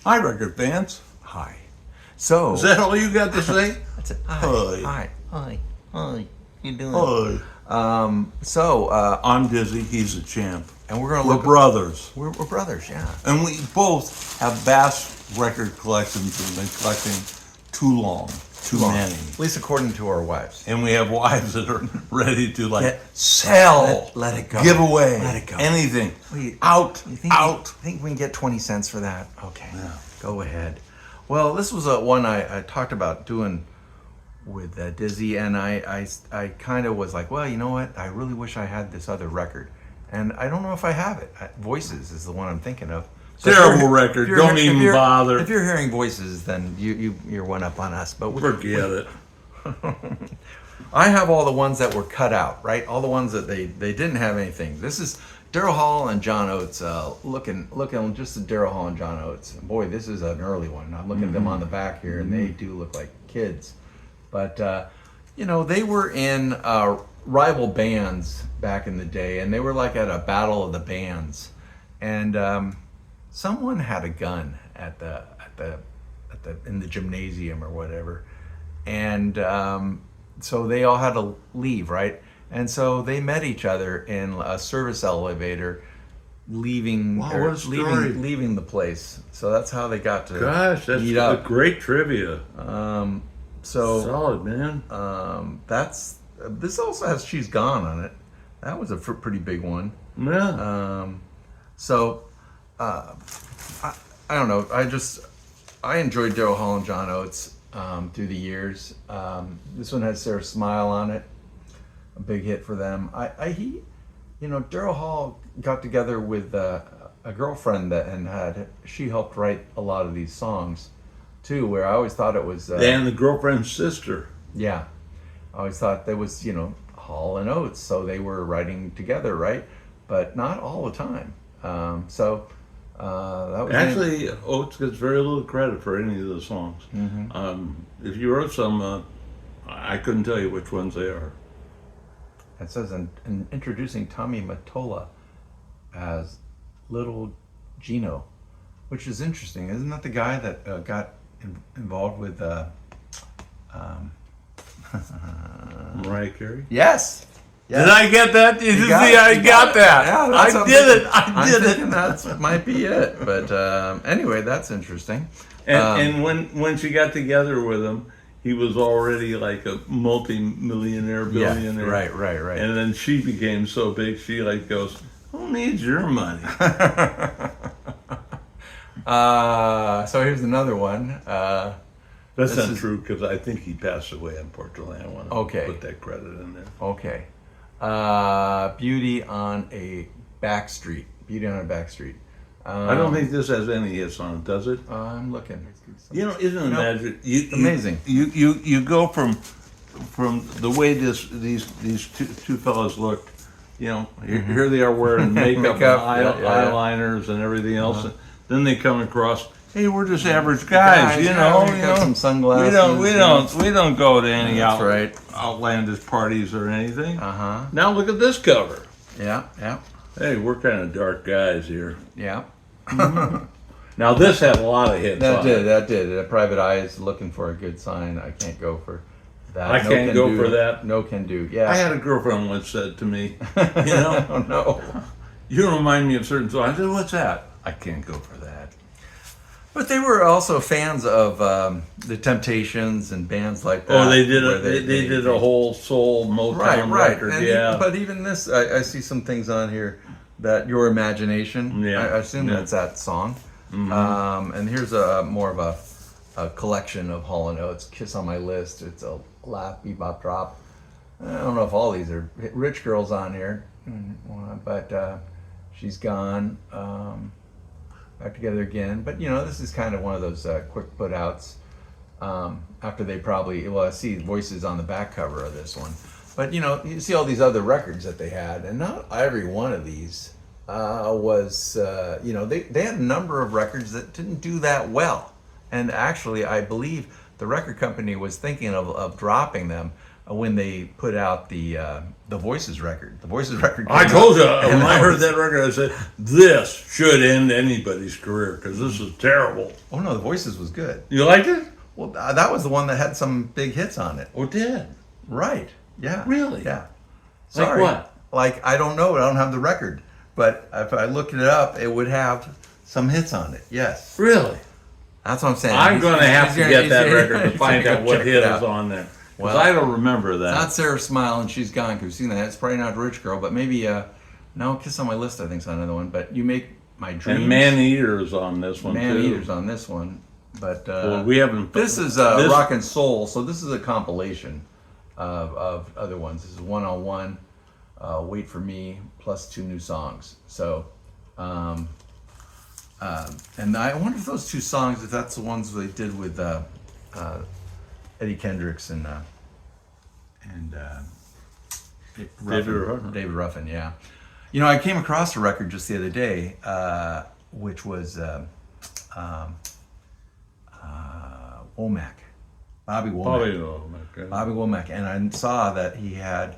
Hi, record fans. Hi. So Is that all you got to say? that's it. Hi. You doing? Hi. I'm Dizzy. He's a champ. And we're gonna We're look. brothers. We're brothers, yeah. And we both have vast record collections and been collecting too long. Too many. At least according to our wives. And we have wives that are ready to Get- sell, Let it go. give away, Let it go. anything. Wait, out. You think we can get 20 cents for that? Okay. Yeah. Go ahead. Well, this was one I talked about doing with Dizzy, and I kind of was like, well, you know what? I really wish I had this other record. And I don't know if I have it. Voices is the one I'm thinking of. So Terrible record. Don't even bother. If you're hearing Voices, then you're one up on us. But Forget it. I have all the ones that were cut out, right? All the ones that they didn't have anything. This is Daryl Hall and John Oates. Looking just at Daryl Hall and John Oates. Boy, this is an early one. I'm looking at them on the back here, and they do look like kids. But they were in rival bands back in the day, and they were like at a battle of the bands, and someone had a gun in the gymnasium or whatever, and so they all had to leave, right? And so they met each other in a service elevator, leaving the place. So that's how they got to Gosh, that's meet up. a great trivia. So Solid, man. this also has "She's Gone" on it. That was a pretty big one. Yeah. I don't know. I enjoyed Daryl Hall and John Oates through the years. This one has Sarah Smile on it, a big hit for them. Daryl Hall got together with a girlfriend she helped write a lot of these songs too. Where I always thought it was and the girlfriend's sister. yeah, I always thought there was Hall and Oates, so they were writing together, right? But not all the time. That was Actually, Oates gets very little credit for any of the songs. Mm-hmm. If you wrote some, I couldn't tell you which ones they are. It says in introducing Tommy Mottola as Little Gino, which is interesting. Isn't that the guy that got involved with? Mariah Carey? Yes. Did I get that? You got see, it. I got that. Yeah, that's I what did it. I'm I did thinking it. that might be it. But anyway, that's interesting. And when she got together with him, he was already like a multi-millionaire, billionaire. Yeah, right. And then she became so big, she goes, "Who needs your money?" So here's another one. That's not true because I think he passed away, unfortunately. I want to put that credit in there. Okay. Beauty on a Back Street. I don't think this has any hits on it, does it? I'm looking. Isn't it magic? Amazing. You go from the way these two fellas look. Here they are wearing makeup, and eyeliners, and everything else. And then they come across. Hey, we're just average guys, got some sunglasses. We don't go to any That's outlandish parties or anything. Uh-huh. Now look at this cover. Yeah. Hey, we're kind of dark guys here. Yeah. Now this had a lot of hits. That did. A Private Eye is looking for a good sign. I can't go for that. I can't go for that. No can do. Yeah. I had a girlfriend once said to me, Oh no. You remind me of certain songs. I said, what's that? I can't go for that. But they were also fans of the Temptations and bands like that. Oh, they did a whole soul Motown record. And but even this, I see some things on here that Your Imagination. Yeah. I assume that's that song. Mm-hmm. And here's more of a collection of Hall and Oates. Kiss on My List. It's a laugh, bebop, drop. I don't know if all these are Rich Girls on here, but She's Gone. Back Together Again, but this is kind of one of those quick put outs after they I see Voices on the back cover of this one, but you see all these other records that they had, and not every one of these was they had a number of records that didn't do that well, and actually I believe the record company was thinking of dropping them when they put out the Voices record. The Voices record. I came told you out, when and I that heard was- that record, I said this should end anybody's career because this is terrible. Oh no, the Voices was good. You liked it? Well, that was the one that had some big hits on it. Or did? Right. Yeah. Really? Yeah. Like Sorry. what? Like, I don't know. I don't have the record. But if I looked it up, it would have some hits on it. Yes. Really? That's what I'm saying. I'm going to have to get that record to he's find gonna out go what check hit it is out. on there. Because Well, I don't remember that. Not Sarah Smile and She's Gone, because we've seen that. It's probably not Rich Girl, but maybe, no, Kiss on My List, I think, is another one. But You Make My Dreams. And Man Eater's on this one, Man too. Eater's on this one. But Well, we haven't. this is this- Rock and Soul, so this is a compilation of other ones. This is One on One, Wait for Me, plus 2 new songs. So, and I wonder if those 2 songs, if that's the ones they did with Eddie Kendricks and David Ruffin, yeah. You know, I came across a record just the other day, which was Womack, Bobby Womack. Probably no. Okay. Bobby Womack, and I saw that he had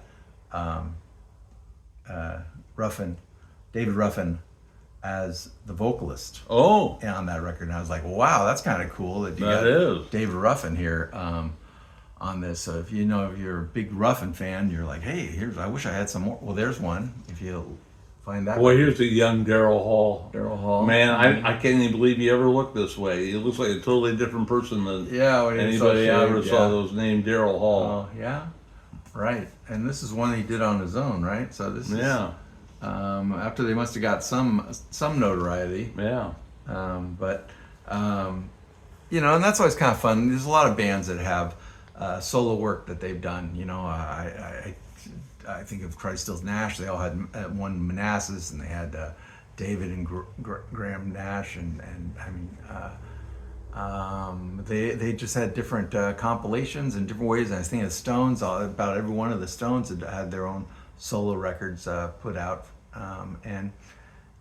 David Ruffin, as the vocalist Oh, on that record, and I was like, wow, that's kind of cool that you that got is. David Ruffin here on this. So if you're a big Ruffin fan, you're like, hey, I wish I had some more. Well, there's one. If you find that. Boy, here's the young Daryl Hall. Daryl Hall. Man, I can't even believe he ever looked this way. He looks like a totally different person than Yeah, when he was so anybody I ever shaved, saw yeah. those named Daryl Hall. Oh, yeah. Right. And this is one he did on his own, right? So this is Yeah, after they must have got some notoriety. yeah. But and that's always kind of fun. There's a lot of bands that have solo work that they've done. You know, I think of Christ Stills Nash. They all had one Manassas, and they had David and Graham Nash, and I mean, they just had different compilations and different ways. And I think the Stones, about every one of the Stones had their own solo records put out, and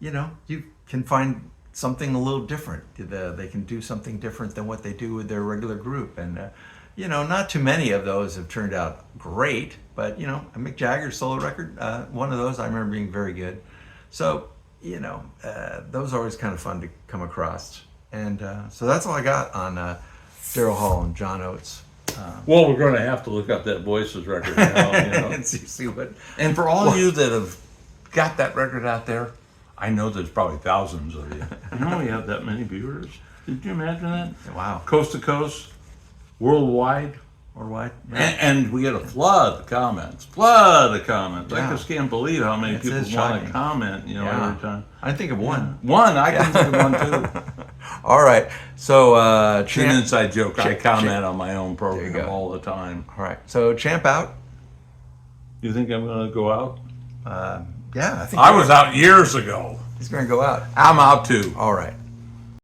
you can find something a little different. They can do something different than what they do with their regular group, and not too many of those have turned out great. But a Mick Jagger solo record, one of those I remember being very good. So those are always kind of fun to come across, and so that's all I got on Daryl Hall and John Oates. Well, we're going to have to look up that Voices record now. And see what. And for all you that have got that record out there, I know there's probably thousands of you. You know we have that many viewers. Did you imagine that? Wow. Coast to coast, worldwide. Or what? And we get a flood of comments. Flood of comments. Yeah. I just can't believe how many It people is want shocking. to comment, Yeah. every time. I think of one. One, I can think of one too. All right. So It's an inside joke. I comment on my own There you program go. all the time. All right. So Champ out. You think I'm going to go out? Yeah, I think I was out years ago. he's going to go out. I'm out too. All right.